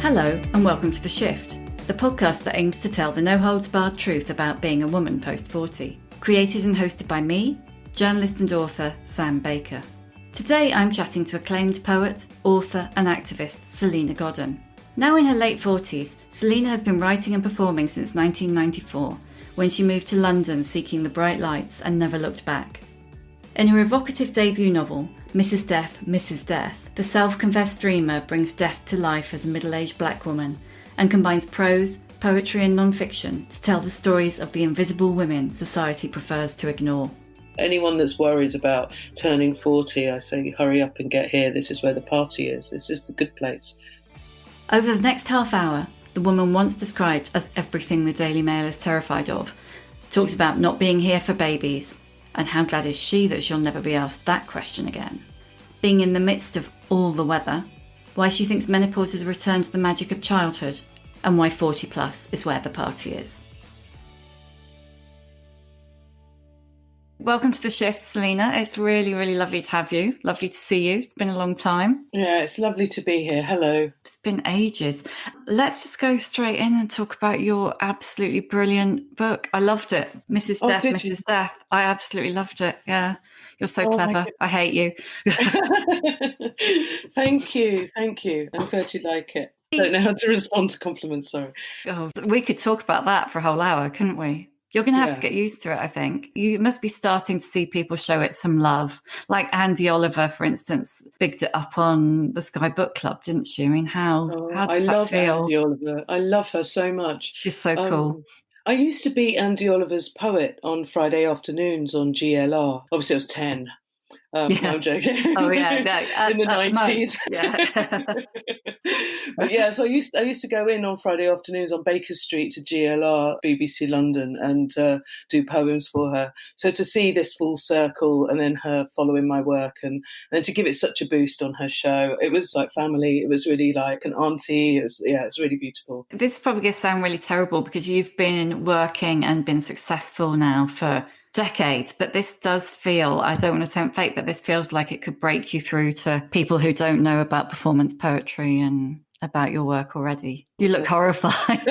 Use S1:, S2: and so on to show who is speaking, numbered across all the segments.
S1: Hello and welcome to The Shift, the podcast that aims to tell the no-holds-barred truth about being a woman post-40. Created and hosted by me, journalist and author Sam Baker. Today I'm chatting to acclaimed poet, author and activist Salena Godden. Now in her late 40s, Salena has been writing and performing since 1994, when she moved to London seeking the bright lights and never looked back. In her evocative debut novel, Mrs. Death, Mrs. Death, the self-confessed dreamer brings death to life as a middle-aged black woman and combines prose, poetry and non-fiction to tell the stories of the invisible women society prefers to ignore.
S2: Anyone that's worried about turning 40, I say hurry up and get here. This is where the party is. This is the good place.
S1: Over the next half hour, the woman once described as everything the Daily Mail is terrified of talks about not being here for babies, and how glad is she that she'll never be asked that question again. Being in the midst of all the weather, why she thinks menopause is a return to the magic of childhood, and why 40 plus is where the party is. Welcome to The Shift, Salena. It's really, really lovely to have you. Lovely to see you. It's been a long time.
S2: Yeah, it's lovely to be here. Hello.
S1: It's been ages. Let's just go straight in and talk about your absolutely brilliant book. I loved it. Mrs. Death, Mrs. Death. I absolutely loved it. Yeah. You're so clever. I hate you.
S2: Thank you. I'm glad you like it. I don't know how to respond to compliments, sorry.
S1: Oh, we could talk about that for a whole hour, couldn't we? You're going to have to get used to it, I think. You must be starting to see people show it some love. Like Andy Oliver, for instance, bigged it up on the Sky Book Club, didn't she? I mean, how does that feel?
S2: Andy Oliver. I love her so much.
S1: She's so cool.
S2: I used to be Andy Oliver's poet on Friday afternoons on GLR. Obviously, I was 10. No, I'm joking.
S1: Oh yeah,
S2: in the 90s.
S1: Yeah.
S2: But yeah, so I used to go in on Friday afternoons on Baker Street to GLR, BBC London, and do poems for her. So to see this full circle and then her following my work and to give it such a boost on her show, it was like family. It was really like an auntie. It was really beautiful.
S1: This is probably going to sound really terrible because you've been working and been successful now for decades, but this does feel, I don't want to tempt fate, but this feels like it could break you through to people who don't know about performance poetry and about your work already. You look horrified.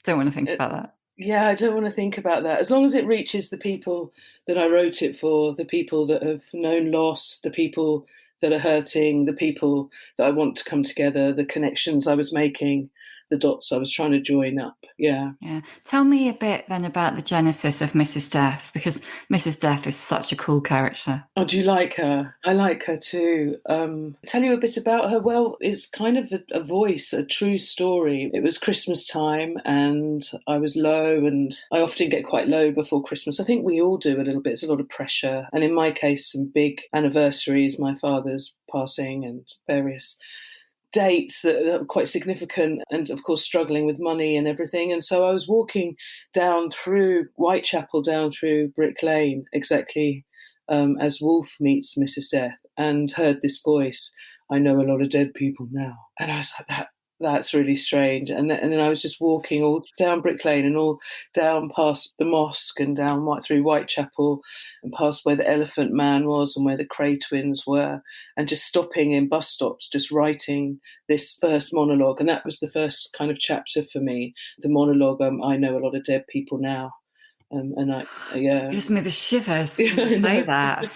S1: Don't want to think about that.
S2: Yeah, I don't want to think about that. As long as it reaches the people that I wrote it for, the people that have known loss, the people that are hurting, the people that I want to come together, the connections I was making, the dots I was trying to join up. Yeah.
S1: Tell me a bit then about the genesis of Mrs. Death, because Mrs. Death is such a cool character.
S2: Oh, do you like her? I like her too. Tell you a bit about her. Well, it's kind of a voice, a true story. It was Christmas time and I was low, and I often get quite low before Christmas. I think we all do a little bit. It's a lot of pressure. And in my case, some big anniversaries, my father's passing and various dates that are quite significant, and of course struggling with money and everything. And so I was walking down through Whitechapel, down through Brick Lane, exactly as Wolfe meets Mrs. Death, and heard this voice, "I know a lot of dead people now." And I was like, that's really strange. And then I was just walking all down Brick Lane and all down past the mosque and down through Whitechapel and past where the Elephant Man was and where the Cray twins were, and just stopping in bus stops, just writing this first monologue. And that was the first kind of chapter for me, the monologue, I know a lot of dead people now. It
S1: gives me the shivers to say that.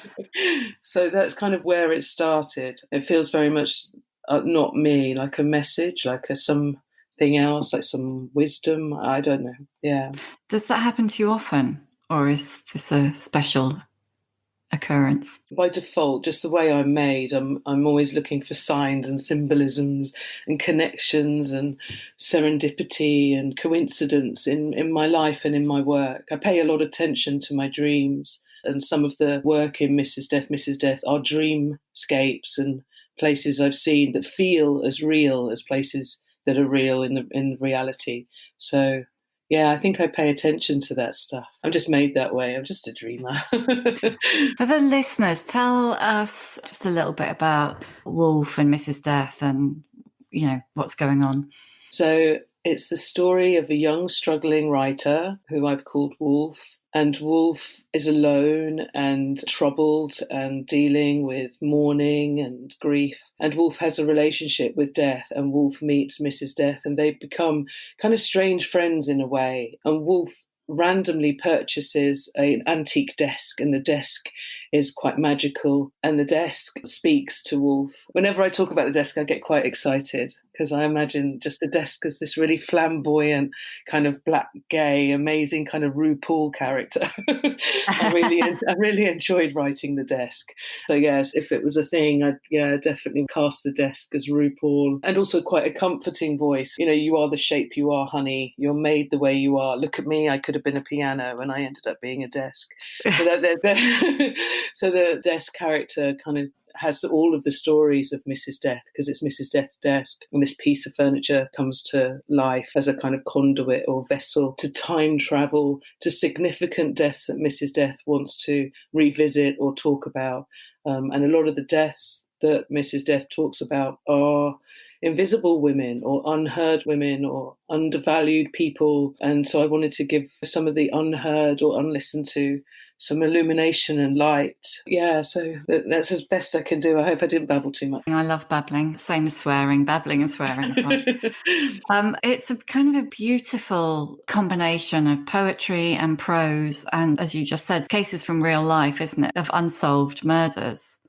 S2: So that's kind of where it started. It feels very much not me, like a message, like something else, like some wisdom. I don't know. Yeah.
S1: Does that happen to you often, or is this a special occurrence?
S2: By default, just the way I'm made, I'm always looking for signs and symbolisms and connections and serendipity and coincidence in my life and in my work. I pay a lot of attention to my dreams, and some of the work in Mrs. Death are dreamscapes and places I've seen that feel as real as places that are real in reality. So yeah, I think I pay attention to that stuff. I'm just made that way. I'm just a dreamer.
S1: For the listeners, tell us just a little bit about Wolfe and Mrs. Death and, what's going on.
S2: So it's the story of a young struggling writer who I've called Wolfe, And Wolf is alone and troubled and dealing with mourning and grief. And Wolf has a relationship with Death, and Wolf meets Mrs. Death, and they become kind of strange friends in a way. And Wolf randomly purchases an antique desk, and the desk is quite magical, and the desk speaks to Wolf. Whenever I talk about the desk, I get quite excited because I imagine just the desk as this really flamboyant kind of black, gay, amazing kind of RuPaul character. I really enjoyed writing the desk. So yes, if it was a thing, I'd definitely cast the desk as RuPaul, and also quite a comforting voice. You are the shape you are, honey. You're made the way you are. Look at me. I could have been a piano, and I ended up being a desk. So so the desk character kind of has all of the stories of Mrs. Death, because it's Mrs. Death's desk, and this piece of furniture comes to life as a kind of conduit or vessel to time travel to significant deaths that Mrs. Death wants to revisit or talk about. And a lot of the deaths that Mrs. Death talks about are invisible women or unheard women or undervalued people. And so I wanted to give some of the unheard or unlistened to some illumination and light. Yeah, so that's as best I can do. I hope I didn't babble too much.
S1: I love babbling, same as swearing, babbling and swearing. It's a kind of a beautiful combination of poetry and prose, and as you just said, cases from real life, isn't it, of unsolved murders.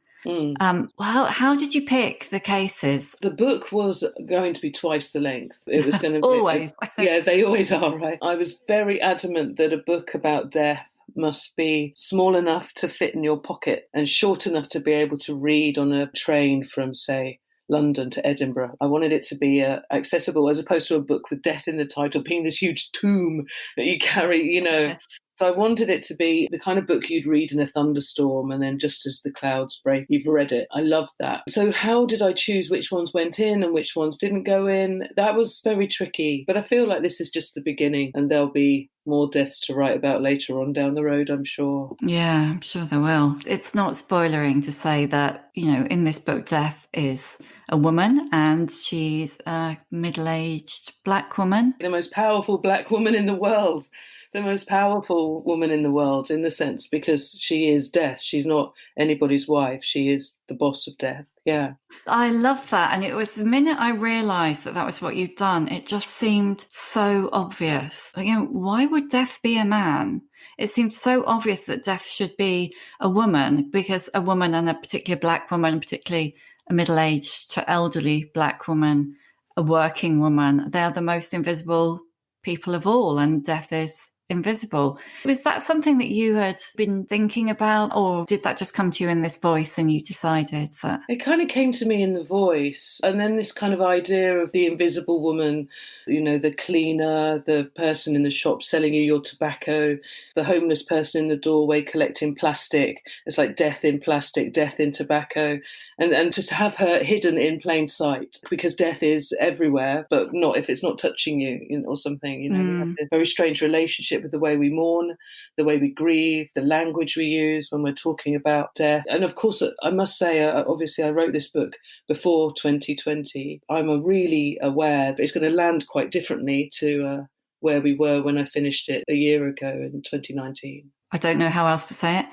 S1: How did you pick the cases?
S2: The book was going to be twice the length. It was going to be
S1: always.
S2: Yeah, they always are, right? I was very adamant that a book about death must be small enough to fit in your pocket and short enough to be able to read on a train from, say, London to Edinburgh. I wanted it to be accessible, as opposed to a book with death in the title being this huge tomb that you carry. So I wanted it to be the kind of book you'd read in a thunderstorm, and then just as the clouds break, you've read it. I love that. So how did I choose which ones went in and which ones didn't go in? That was very tricky. But I feel like this is just the beginning, and there'll be more deaths to write about later on down the road, I'm sure.
S1: Yeah, I'm sure there will. It's not spoilering to say that, in this book, Death is a woman, and she's a middle-aged black woman.
S2: The most powerful black woman in the world. The most powerful woman in the world, in the sense, because she is Death. She's not anybody's wife. She is the boss of Death. Yeah.
S1: I love that. And it was the minute I realised that was what you'd done, it just seemed so obvious. Why would Death be a man? It seemed so obvious that Death should be a woman, because a woman, and a particularly black woman, particularly a middle-aged to elderly black woman, a working woman, they are the most invisible people of all, and Death is invisible. Was that something that you had been thinking about, or did that just come to you in this voice and you decided that?
S2: It kind of came to me in the voice, and then this kind of idea of the invisible woman, the cleaner, the person in the shop selling you your tobacco, the homeless person in the doorway collecting plastic. It's like death in plastic, death in tobacco. And just to have her hidden in plain sight, because death is everywhere, but not if it's not touching you, or something. We have a very strange relationship with the way we mourn, the way we grieve, the language we use when we're talking about death. And of course, I must say, obviously, I wrote this book before 2020. I'm really aware that it's going to land quite differently to where we were when I finished it a year ago in 2019.
S1: I don't know how else to say it.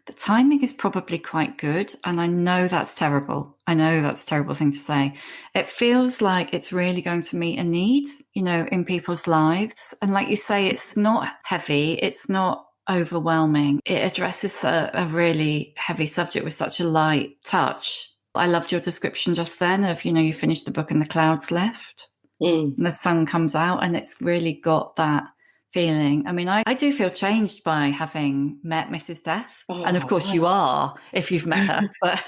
S1: The timing is probably quite good, and I know that's terrible. I know that's a terrible thing to say. It feels like it's really going to meet a need, in people's lives. And like you say, it's not heavy, it's not overwhelming. It addresses a really heavy subject with such a light touch. I loved your description just then of, you finished the book and the clouds left, and the sun comes out, and it's really got that feeling. I mean, I do feel changed by having met Mrs. Death. And of course you are, if you've met her, but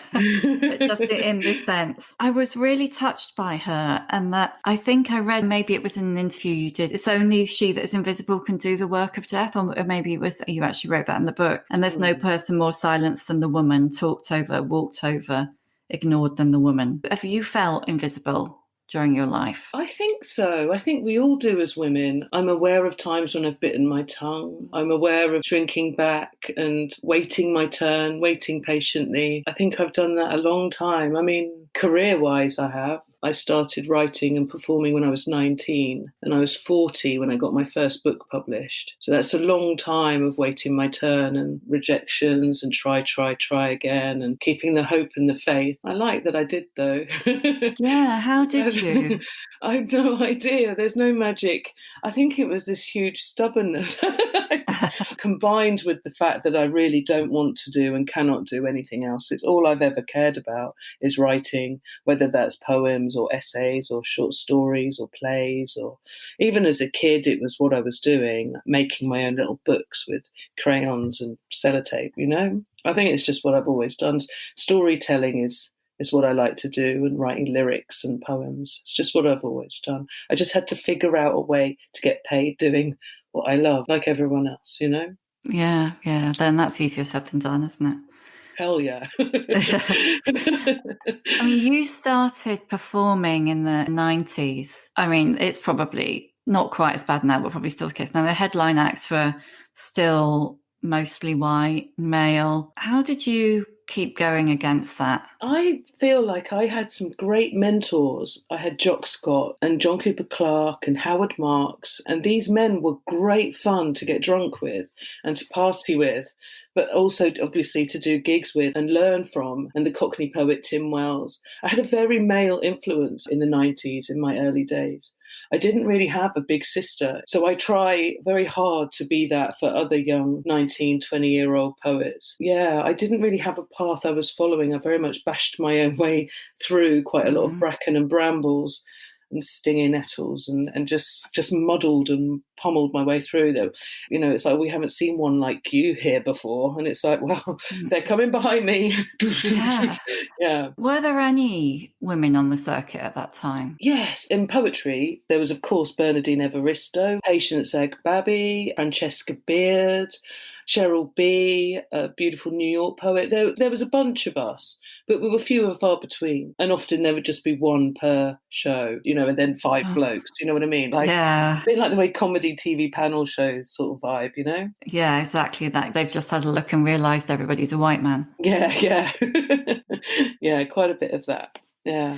S1: just in this sense. I was really touched by her, and that I think I read, maybe it was in an interview you did, it's only she that is invisible can do the work of death, or maybe it was, you actually wrote that in the book. And there's no person more silenced than the woman, talked over, walked over, ignored than the woman. Have you felt invisible during your life?
S2: I think so. I think we all do as women. I'm aware of times when I've bitten my tongue. I'm aware of shrinking back and waiting my turn, waiting patiently. I think I've done that a long time. I mean, career-wise, I have. I started writing and performing when I was 19, and I was 40 when I got my first book published. So that's a long time of waiting my turn and rejections and try again and keeping the hope and the faith. I like that I did, though.
S1: Yeah, how did you?
S2: I have no idea. There's no magic. I think it was this huge stubbornness combined with the fact that I really don't want to do and cannot do anything else. It's all I've ever cared about is writing, whether that's poems or essays or short stories or plays, or even as a kid, it was what I was doing, making my own little books with crayons and sellotape, you know? I think it's just what I've always done. Storytelling is what I like to do, and writing lyrics and poems. It's just what I've always done. I just had to figure out a way to get paid doing what I love, like everyone else, you know?
S1: Yeah, then that's easier said than done, isn't
S2: Hell yeah.
S1: it? I mean, you started performing in the 90s. I mean, it's probably not quite as bad now, but probably still the case. Now, the headline acts were still mostly white, male. How did you keep going against that?
S2: I feel like I had some great mentors. I had Jock Scott and John Cooper Clarke and Howard Marks, and these men were great fun to get drunk with and to party with, but also obviously to do gigs with and learn from, and the Cockney poet Tim Wells. I had a very male influence in the 90s in my early days. I didn't really have a big sister, so I try very hard to be that for other young 19, 20-year-old poets. Yeah, I didn't really have a path I was following. I very much bashed my own way through quite a lot of bracken and brambles and stinging nettles, and just muddled and pummeled my way through them. You know, it's like, we haven't seen one like you here before, and it's like, well, they're coming behind me.
S1: Yeah.
S2: Yeah.
S1: Were there any women on the circuit at that time?
S2: Yes, in poetry, there was, of course, Bernardine Evaristo, Patience Agbabi, Francesca Beard, Cheryl B., a beautiful New York poet. There was a bunch of us, but we were few and far between. And often there would just be one per show, you know, and then five blokes. Do you know what I mean? Like,
S1: Yeah.
S2: a bit like the way comedy TV panel shows sort of vibe, you know?
S1: Yeah, exactly that. They've just had a look and realised everybody's a white man.
S2: Yeah. Yeah, quite a bit of that. Yeah.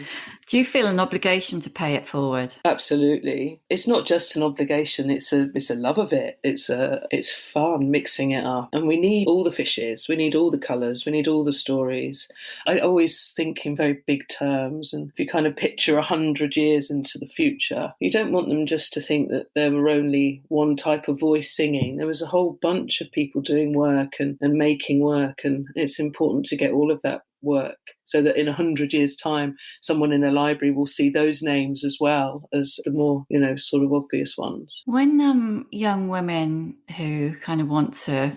S1: Do you feel an obligation to pay it forward?
S2: Absolutely. It's not just an obligation, it's a love of it. It's fun mixing it up. And we need all the fishes, we need all the colours, we need all the stories. I always think in very big terms, and if you kind of picture 100 years into the future, you don't want them just to think that there were only one type of voice singing. There was a whole bunch of people doing work and making work, and it's important to get all of that work so that in 100 years' time, someone in a library will see those names as well as the more, you know, sort of obvious ones.
S1: When young women who kind of want to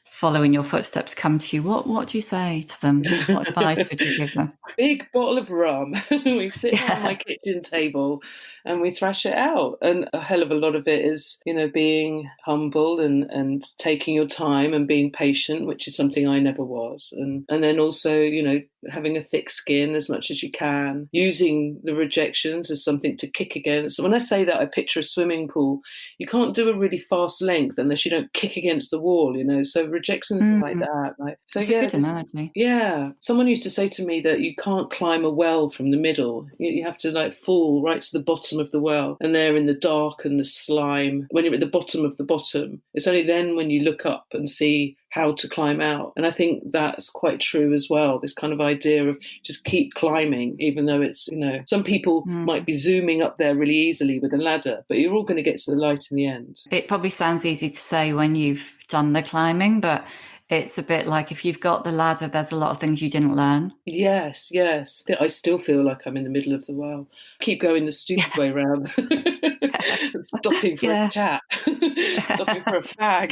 S1: follow in your footsteps come to you, what do you say to them? What advice would you give them?
S2: Big bottle of rum. We sit around my kitchen table and we thrash it out. And a hell of a lot of it is, you know, being humble and taking your time and being patient, which is something I never was. And then also, you know, having a thick skin as much as you can, using the rejections as something to kick against. So when I say that, I picture a swimming pool. You can't do a really fast length unless you don't kick against the wall, you know. So rejections like that. So
S1: That's
S2: yeah,
S1: a good analogy.
S2: yeah. Someone used to say to me that you can't climb a well from the middle. You have to like fall right to the bottom of the well, and there in the dark and the slime. When you're at the bottom of the bottom, it's only then when you look up and see how to climb out. And I think that's quite true as well. This kind of idea of just keep climbing, even though it's, you know, some people might be zooming up there really easily with a ladder, but you're all going to get to the light in the end.
S1: It probably sounds easy to say when you've done the climbing, but it's a bit like if you've got the ladder, there's a lot of things you didn't learn.
S2: Yes. I still feel like I'm in the middle of the well. Keep going the stupid way round. Stopping for a chat. Stopping for a fag.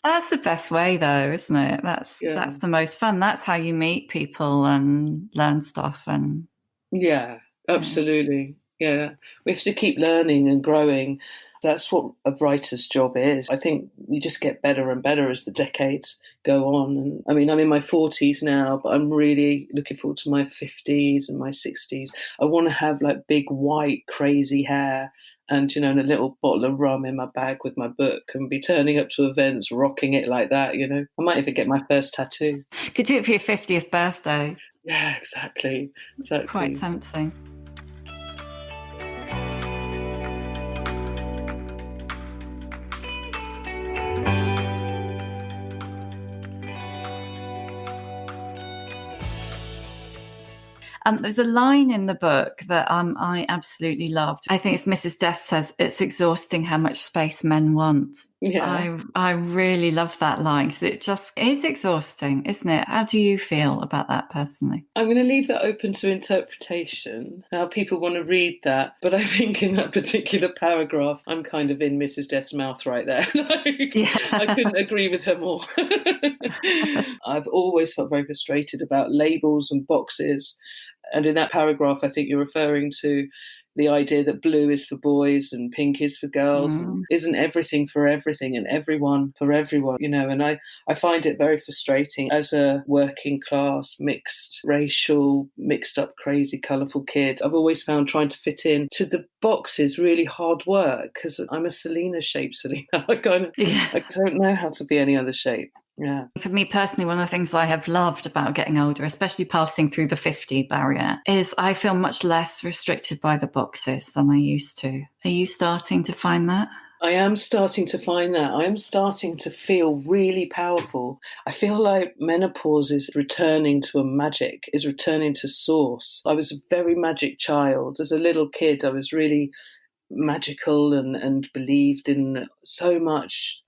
S1: That's the best way though, isn't it? That's the most fun. That's how you meet people and learn stuff. And
S2: yeah, absolutely. Yeah. We have to keep learning and growing. That's what a writer's job is. I think you just get better and better as the decades go on. And I mean, I'm in my 40s now, but I'm really looking forward to my 50s and my 60s. I want to have like big white crazy hair and, you know, and a little bottle of rum in my bag with my book and be turning up to events, rocking it like that, you know. I might even get my first tattoo.
S1: Could do it for your 50th birthday.
S2: Yeah, exactly.
S1: Quite
S2: Exactly.
S1: tempting. There's a line in the book that I absolutely loved. I think it's Mrs. Death says, "It's exhausting how much space men want."
S2: Yeah.
S1: I really love that line because it just is exhausting, isn't it? How do you feel about that personally?
S2: I'm going to leave that open to interpretation, how people want to read that. But I think in that particular paragraph, I'm kind of in Mrs. Death's mouth right there. Like, I
S1: Yeah.
S2: couldn't agree with her more. I've always felt very frustrated about labels and boxes. And in that paragraph, I think you're referring to the idea that blue is for boys and pink is for girls and
S1: Mm.
S2: isn't everything for everything and everyone for everyone, you know. And I find it very frustrating as a working class, mixed racial, mixed up, crazy, colourful kid. I've always found trying to fit in to the boxes really hard work because I'm a Salena shape, Salena.
S1: Yeah.
S2: I don't know how to be any other shape. Yeah.
S1: For me personally, one of the things I have loved about getting older, especially passing through the 50 barrier, is I feel much less restricted by the boxes than I used to. Are you starting to find that?
S2: I am starting to find that. I am starting to feel really powerful. I feel like menopause is returning to a magic, is returning to source. I was a very magic child. As a little kid, I was really magical and believed in so much.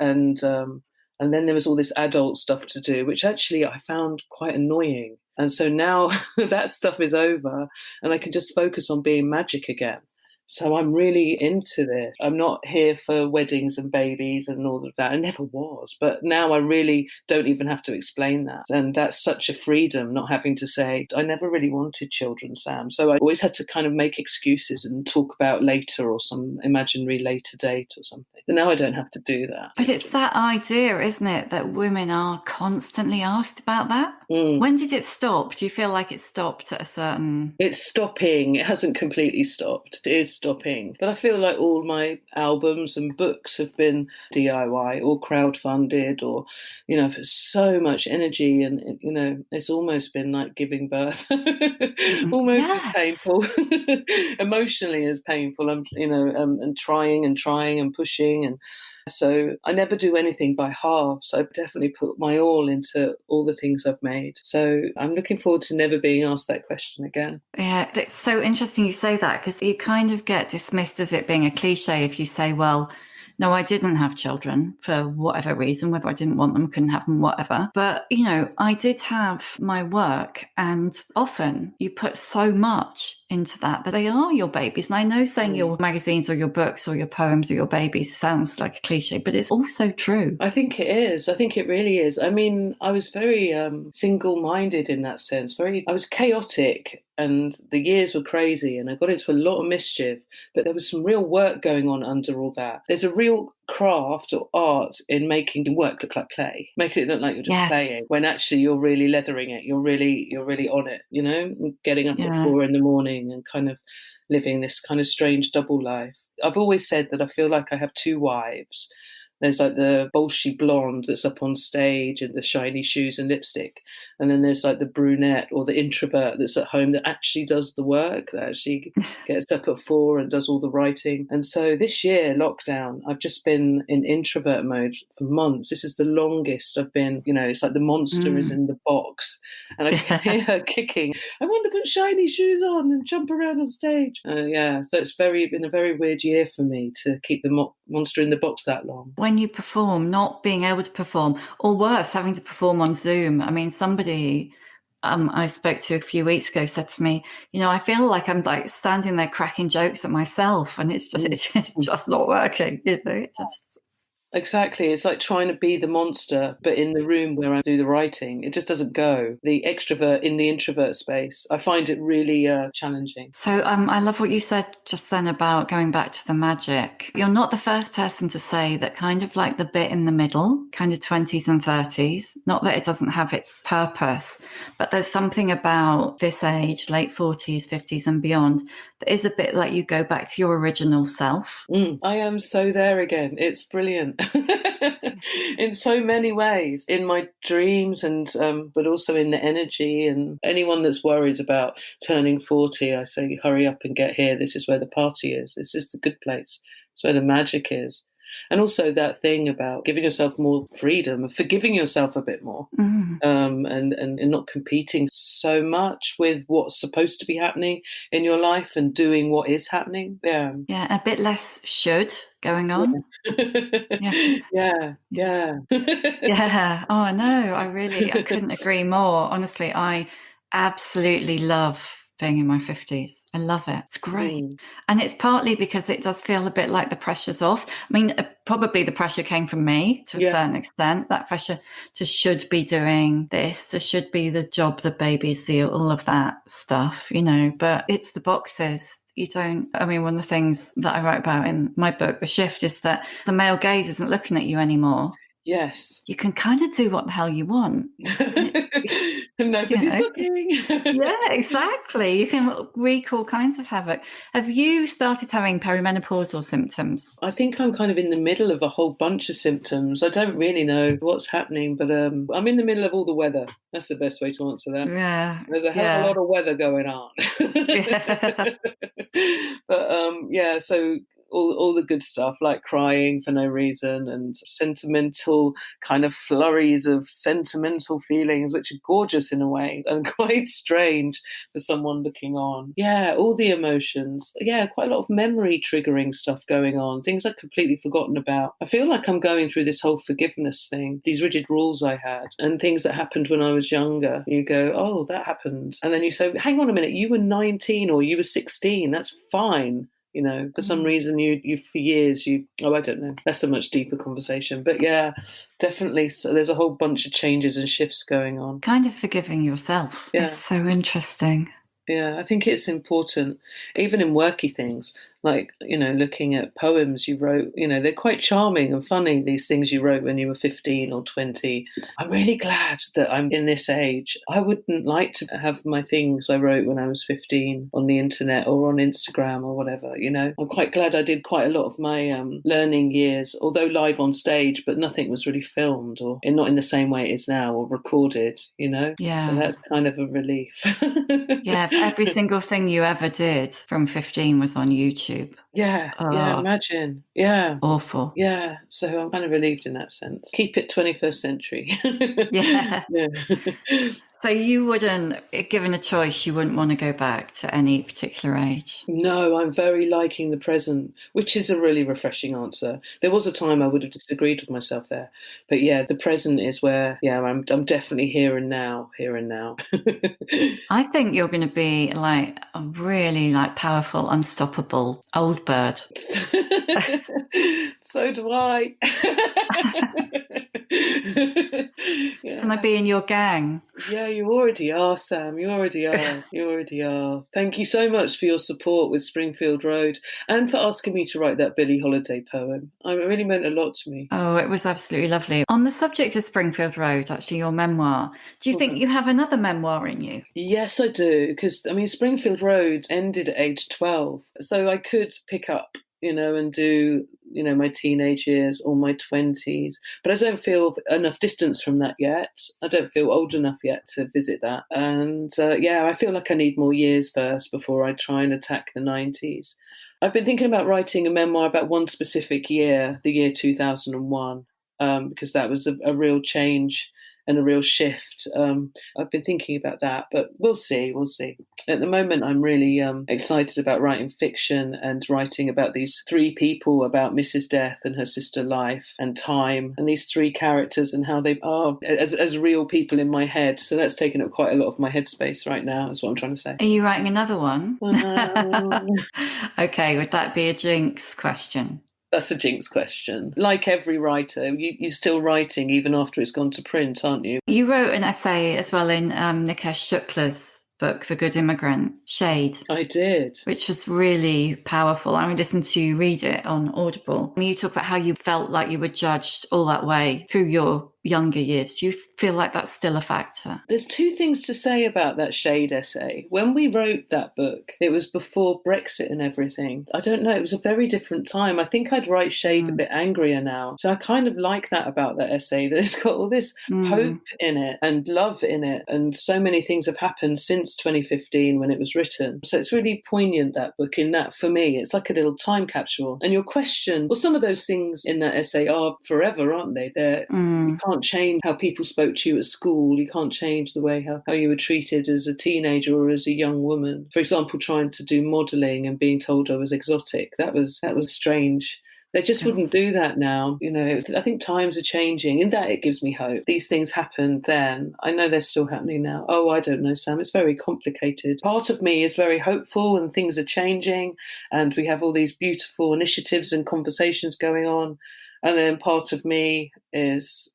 S2: And then there was all this adult stuff to do, which actually I found quite annoying. And so now that stuff is over and I can just focus on being magic again. So I'm really into this. I'm not here for weddings and babies and all of that. I never was. But now I really don't even have to explain that. And that's such a freedom, not having to say, I never really wanted children, Sam. So I always had to kind of make excuses and talk about later or some imaginary later date or something. And now I don't have to do that.
S1: But it's that idea, isn't it, that women are constantly asked about that?
S2: Mm.
S1: When did it stop? Do you feel like it stopped at a certain...
S2: It's stopping. It hasn't completely stopped. It is stopping. But I feel like all my albums and books have been DIY or crowdfunded or, you know, for so much energy and, you know, it's almost been like giving birth. Almost as
S1: Yes.
S2: painful. Emotionally as painful. And trying and pushing. And so I never do anything by halves. I've definitely put my all into all the things I've made. So I'm looking forward to never being asked that question again.
S1: Yeah, it's so interesting you say that because you kind of get dismissed as it being a cliche if you say, well, no, I didn't have children for whatever reason, whether I didn't want them, couldn't have them, whatever. But, you know, I did have my work and often you put so much into that they are your babies. And I know saying your magazines or your books or your poems or your babies sounds like a cliche, but it's also true.
S2: I think it is. I think it really is. I mean, I was very single-minded in that sense. I was chaotic and the years were crazy and I got into a lot of mischief, but there was some real work going on under all that. There's a real craft or art in making work look like play, making it look like you're just
S1: Yes.
S2: playing when actually you're really leathering it. You're really on it, you know, getting up at
S1: Yeah.
S2: 4 a.m. and kind of living this kind of strange double life. I've always said that I feel like I have two wives. There's like the bolshy blonde that's up on stage and the shiny shoes and lipstick. And then there's like the brunette or the introvert that's at home that actually does the work, that actually gets up at 4 and does all the writing. And so this year, lockdown, I've just been in introvert mode for months. This is the longest I've been, you know, it's like the monster is in the box and I can hear her kicking. I want to put shiny shoes on and jump around on stage. So it's been a very weird year for me to keep the monster in the box that long.
S1: When you perform, not being able to perform, or worse, having to perform on Zoom. I mean, somebody I spoke to a few weeks ago said to me, you know, I feel like I'm like standing there cracking jokes at myself, and it's just not working. You know, it just.
S2: Exactly. It's like trying to be the monster, but in the room where I do the writing. It just doesn't go. The extrovert in the introvert space. I find it really challenging.
S1: So I love what you said just then about going back to the magic. You're not the first person to say that kind of like the bit in the middle, kind of 20s and 30s, not that it doesn't have its purpose, but there's something about this age, late 40s, 50s and beyond, that is a bit like you go back to your original self.
S2: I am so there again. It's brilliant. in so many ways, in my dreams and but also in the energy. And anyone that's worried about turning 40, I say, hurry up and get here. This is where the party is. This is the good place. It's where the magic is. And also that thing about giving yourself more freedom, forgiving yourself a bit more, and not competing so much with what's supposed to be happening in your life and doing what is happening. Yeah.
S1: Yeah, a bit less should going on.
S2: Yeah. Yeah.
S1: Yeah. Oh, no, I couldn't agree more. Honestly, I absolutely love being in my 50s. I love it. It's great. And it's partly because it does feel a bit like the pressure's off. I mean, probably the pressure came from me to a certain extent, that pressure to should be doing this, to should be the job, the babies, all of that stuff, but it's the boxes. One of the things that I write about in my book, The Shift, is that the male gaze isn't looking at you anymore.
S2: Yes.
S1: You can kind of do what the hell you want.
S2: Nobody's looking.
S1: Yeah, exactly. You can wreak all kinds of havoc. Have you started having perimenopausal symptoms?
S2: I think I'm kind of in the middle of a whole bunch of symptoms. I don't really know what's happening, but I'm in the middle of all the weather. That's the best way to answer that.
S1: Yeah.
S2: There's a hell of a lot of weather going on.
S1: Yeah.
S2: But so all the good stuff, like crying for no reason and sentimental kind of flurries of sentimental feelings, which are gorgeous in a way and quite strange for someone looking on. Yeah, all the emotions. Yeah, quite a lot of memory triggering stuff going on, things I'd completely forgotten about. I feel like I'm going through this whole forgiveness thing, these rigid rules I had and things that happened when I was younger. You go, oh, that happened. And then you say, hang on a minute, you were 19 or you were 16. That's fine. For some reason you for years I don't know. That's a much deeper conversation. But yeah, definitely. So there's a whole bunch of changes and shifts going on.
S1: Kind of forgiving yourself. Yeah. It's so interesting.
S2: Yeah, I think it's important, even in worky things, like, looking at poems you wrote, they're quite charming and funny, these things you wrote when you were 15 or 20. I'm really glad that I'm in this age. I wouldn't like to have my things I wrote when I was 15 on the internet or on Instagram or whatever, I'm quite glad I did quite a lot of my learning years, although live on stage, but nothing was really filmed or not in the same way it is now or recorded,
S1: Yeah.
S2: So that's kind of a relief.
S1: Yeah, every single thing you ever did from 15 was on YouTube.
S2: Yeah, imagine. Yeah.
S1: Awful.
S2: Yeah, so I'm kind of relieved in that sense. Keep it 21st century.
S1: Yeah. So you wouldn't, given a choice, you wouldn't want to go back to any particular age?
S2: No, I'm very liking the present, which is a really refreshing answer. There was a time I would have disagreed with myself there. But yeah, the present is where, I'm definitely here and now.
S1: I think you're going to be like a really powerful, unstoppable old bird.
S2: So do I.
S1: Can I be in your gang?
S2: Yeah, you already are, Sam. You already are. Thank you so much for your support with Springfield Road and for asking me to write that Billie Holiday poem. It really meant a lot to me.
S1: Oh, it was absolutely lovely. On the subject of Springfield Road, actually, your memoir, do you think you have another memoir in you?
S2: Yes, I do. Because, Springfield Road ended at age 12. So I could pick up, and do, my teenage years or my 20s. But I don't feel enough distance from that yet. I don't feel old enough yet to visit that. And I feel like I need more years first before I try and attack the 90s. I've been thinking about writing a memoir about one specific year, the year 2001, because that was a real change and a real shift. I've been thinking about that, but we'll see. At the moment, I'm really excited about writing fiction and writing about these three people, about Mrs. Death and her sister Life and Time, and these three characters and how they are as real people in my head. So that's taken up quite a lot of my headspace right now, is what I'm trying to say.
S1: Are you writing another one? Okay, would that be a jinx question?
S2: That's a jinx question. Like every writer, you're still writing even after it's gone to print, aren't you?
S1: You wrote an essay as well in Nikesh Shukla's book, The Good Immigrant, Shade.
S2: I did.
S1: Which was really powerful. I listened to you read it on Audible. You talk about how you felt like you were judged all that way through your younger years? Do you feel like that's still a factor?
S2: There's two things to say about that Shade essay. When we wrote that book, it was before Brexit and everything. I don't know, it was a very different time. I think I'd write Shade a bit angrier now. So I kind of like that about that essay, that it's got all this hope in it and love in it. And so many things have happened since 2015 when it was written. So it's really poignant, that book, in that for me, it's like a little time capsule. And your question, well, some of those things in that essay are forever, aren't they? You can't change how people spoke to you at school. You can't change the way how you were treated as a teenager or as a young woman. For example, trying to do modelling and being told I was exotic. That was strange. They just wouldn't do that now. You know, I think times are changing. In that, it gives me hope. These things happened then. I know they're still happening now. Oh, I don't know, Sam. It's very complicated. Part of me is very hopeful and things are changing and we have all these beautiful initiatives and conversations going on. And then part of me is,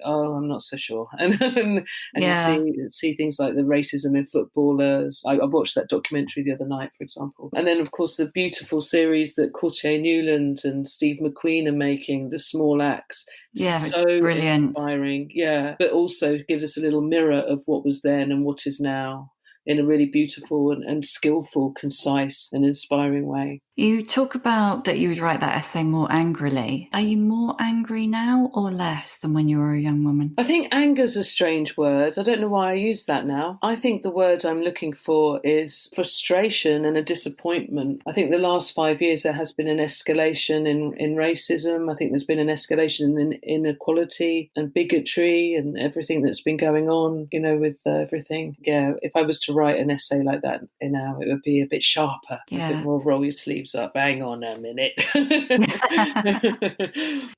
S2: oh, I'm not so sure. And you see things like the racism in footballers. I watched that documentary the other night, for example. And then, of course, the beautiful series that Courtney Newland and Steve McQueen are making, The Small Axe.
S1: Yeah,
S2: so
S1: brilliant.
S2: Inspiring. Yeah, but also gives us a little mirror of what was then and what is now, in a really beautiful and skillful, concise and inspiring way.
S1: You talk about that you would write that essay more angrily. Are you more angry now or less than when you were a young woman?
S2: I think anger's a strange word. I don't know why I use that now. I think the word I'm looking for is frustration and a disappointment. I think the last 5 years there has been an escalation in racism. I think there's been an escalation in inequality and bigotry and everything that's been going on, you know, with everything. Yeah, if I was to write an essay like that now, it would be a bit sharper, a bit more roll your sleeves up. Hang on a minute.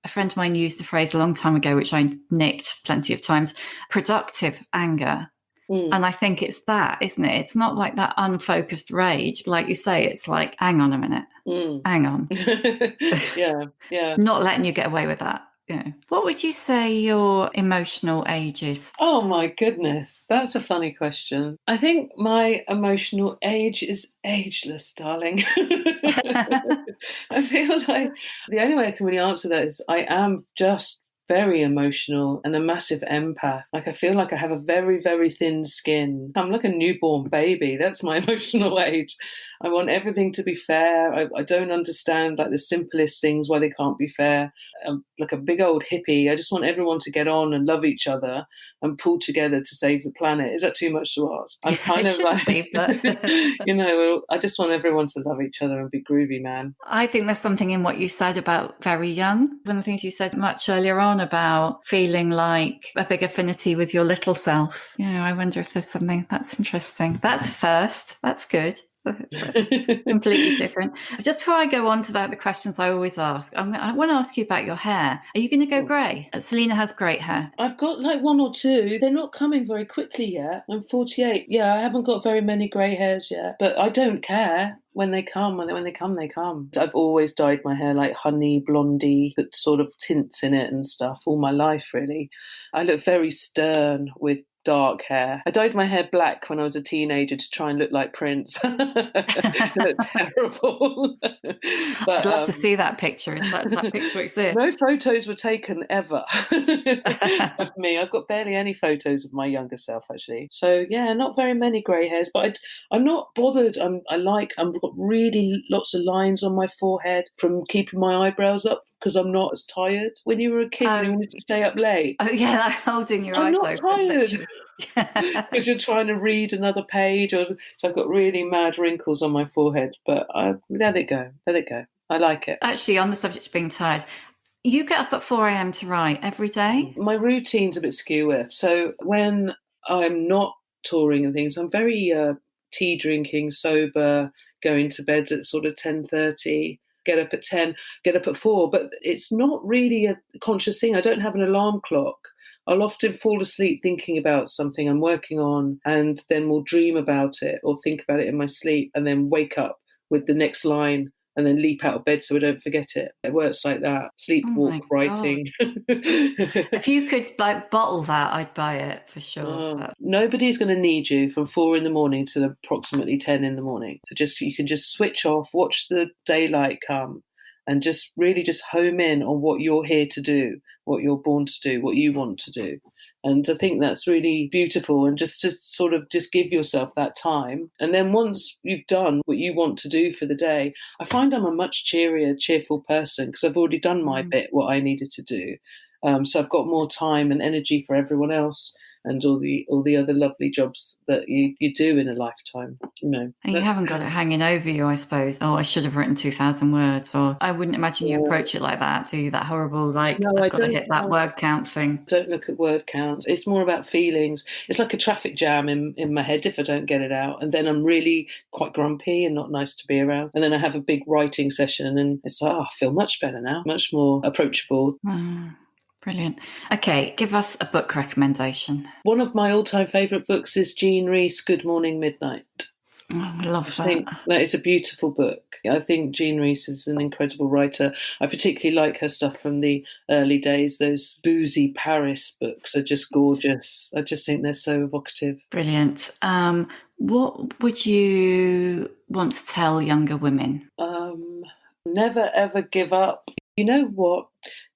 S1: A friend of mine used the phrase a long time ago, which I nicked plenty of times, productive anger. And I think it's that, isn't it? It's not like that unfocused rage. Like you say, it's like, hang on a minute. Hang on.
S2: Yeah.
S1: Not letting you get away with that. Yeah. What would you say your emotional age is?
S2: Oh my goodness, that's a funny question. I think my emotional age is ageless, darling. I feel like the only way I can really answer that is I am just very emotional and a massive empath. Like I feel like I have a very, very thin skin. I'm like a newborn baby. That's my emotional age. I want everything to be fair. I don't understand like the simplest things, why they can't be fair. I'm like a big old hippie. I just want everyone to get on and love each other and pull together to save the planet. Is that too much to ask? I'm kind of like, you know, I just want everyone to love each other and be groovy, man.
S1: I think there's something in what you said about very young. One of the things you said much earlier on about feeling like a big affinity with your little self. You know, I wonder if there's something that's interesting. That's a first. That's good. Completely different. Just before I go on to that, the questions I always ask, I want to ask you about your hair. Are you going to go grey? Salena has great hair.
S2: I've got like one or two. They're not coming very quickly yet. I'm 48. Yeah, I haven't got very many grey hairs yet, but I don't care. When they come, when they come, they come. I've always dyed my hair like honey, blondie, put sort of tints in it and stuff all my life, really. I look very stern with dark hair. I dyed my hair black when I was a teenager to try and look like Prince. It looked terrible.
S1: But, I'd love to see that picture, if that picture exists.
S2: No photos were taken ever of me. I've got barely any photos of my younger self, actually. So, yeah, not very many grey hairs, but I'm not bothered. I've got really lots of lines on my forehead from keeping my eyebrows up because I'm not as tired. When you were a kid and you wanted to stay up late.
S1: Oh, yeah, like holding your eyes open.
S2: I'm not tired. Because you're trying to read another page, so I've got really mad wrinkles on my forehead, but I let it go. I like it.
S1: Actually, on the subject of being tired, you get up at 4 a.m. to write every day?
S2: My routine's a bit skew-whiff. So when I'm not touring and things, I'm very tea drinking, sober, going to bed at sort of 10:30. Get up at 10, get up at 4, but it's not really a conscious thing. I don't have an alarm clock. I'll often fall asleep thinking about something I'm working on and then will dream about it or think about it in my sleep and then wake up with the next line and then leap out of bed so I don't forget it. It works like that. Sleepwalk writing.
S1: If you could like bottle that, I'd buy it for sure.
S2: Nobody's going to need you from 4 a.m. to approximately 10 a.m. So you can just switch off, watch the daylight come and just really just home in on what you're here to do, what you're born to do, what you want to do. And I think that's really beautiful, and just to sort of just give yourself that time. And then once you've done what you want to do for the day, I find I'm a much cheerful person because I've already done my bit, what I needed to do. So I've got more time and energy for everyone else and all the other lovely jobs that you do in a lifetime.
S1: And you haven't got it hanging over you, I suppose. Oh, I should have written 2,000 words. Or I wouldn't imagine you approach it like that, do you? That horrible, like,
S2: no,
S1: I've got to hit that word count thing.
S2: Don't look at word counts. It's more about feelings. It's like a traffic jam in my head if I don't get it out. And then I'm really quite grumpy and not nice to be around. And then I have a big writing session and it's like, I feel much better now, much more approachable.
S1: Brilliant. Okay, give us a book recommendation.
S2: One of my all-time favourite books is Jean Rhys, Good Morning Midnight.
S1: Oh, I love that.
S2: I think that is a beautiful book. I think Jean Rhys is an incredible writer. I particularly like her stuff from the early days. Those boozy Paris books are just gorgeous. I just think they're so evocative.
S1: Brilliant. What would you want to tell younger women?
S2: Never, ever give up. You know what?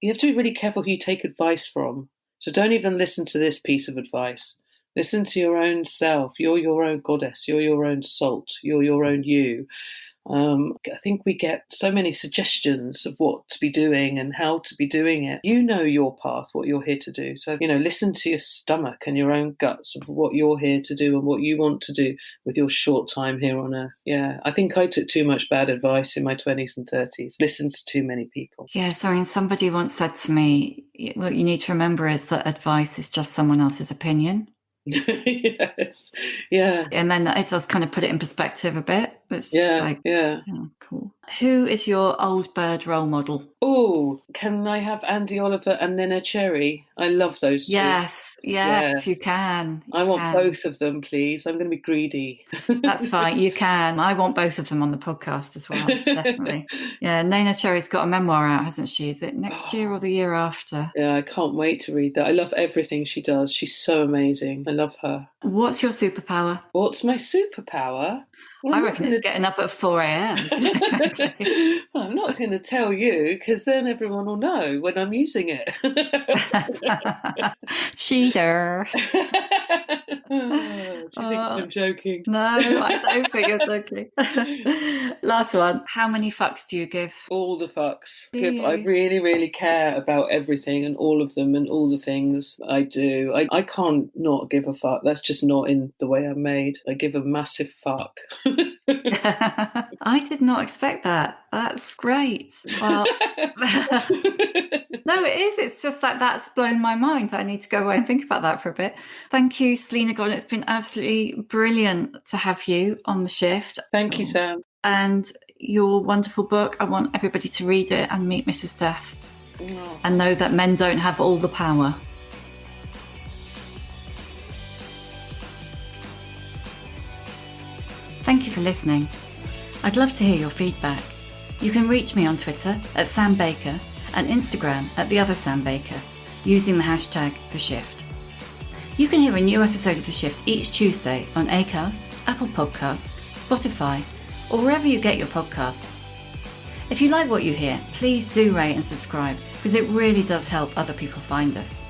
S2: You have to be really careful who you take advice from. So don't even listen to this piece of advice. Listen to your own self. You're your own goddess. You're your own salt. You're your own you. I think we get so many suggestions of what to be doing and how to be doing it. You know your path, what you're here to do. So, listen to your stomach and your own guts of what you're here to do and what you want to do with your short time here on earth. Yeah, I think I took too much bad advice in my 20s and 30s. Listened to too many people.
S1: Yeah, sorry. Somebody once said to me, what you need to remember is that advice is just someone else's opinion.
S2: Yes, yeah.
S1: And then it does kind of put it in perspective a bit. It's just cool. Who is your old bird role model?
S2: Oh, can I have Andy Oliver and Nina Cherry? I love those two.
S1: Yes, you can.
S2: I want both of them, please. I'm going to be greedy.
S1: That's fine. You can. I want both of them on the podcast as well. Definitely. Yeah, Nina Cherry's got a memoir out, hasn't she? Is it next year or the year after?
S2: Yeah, I can't wait to read that. I love everything she does. She's so amazing. I love her.
S1: What's your superpower?
S2: What's my superpower? Well,
S1: I reckon it's getting up at 4 a.m.
S2: Well, I'm not going to tell you because then everyone will know when I'm using it.
S1: Cheater.
S2: She thinks I'm joking.
S1: No, I don't think you're joking. Last one. How many fucks do you give?
S2: All the fucks. I really, really care about everything and all of them and all the things I do. I can't not give a fuck. That's just not in the way I'm made. I give a massive fuck.
S1: I did not expect that. That's great. Well, no, it is. It's just like that's blown my mind. I need to go away and think about that for a bit. Thank you, Salena Godden. It's been absolutely brilliant to have you on the shift.
S2: Thank you, Sam.
S1: And your wonderful book. I want everybody to read it and meet Mrs. Death and know that men don't have all the power. Thank you for listening. I'd love to hear your feedback. You can reach me on Twitter at Sam Baker and Instagram at The Other Sam Baker using the hashtag #TheShift. You can hear a new episode of The Shift each Tuesday on Acast, Apple Podcasts, Spotify, or wherever you get your podcasts. If you like what you hear, please do rate and subscribe because it really does help other people find us.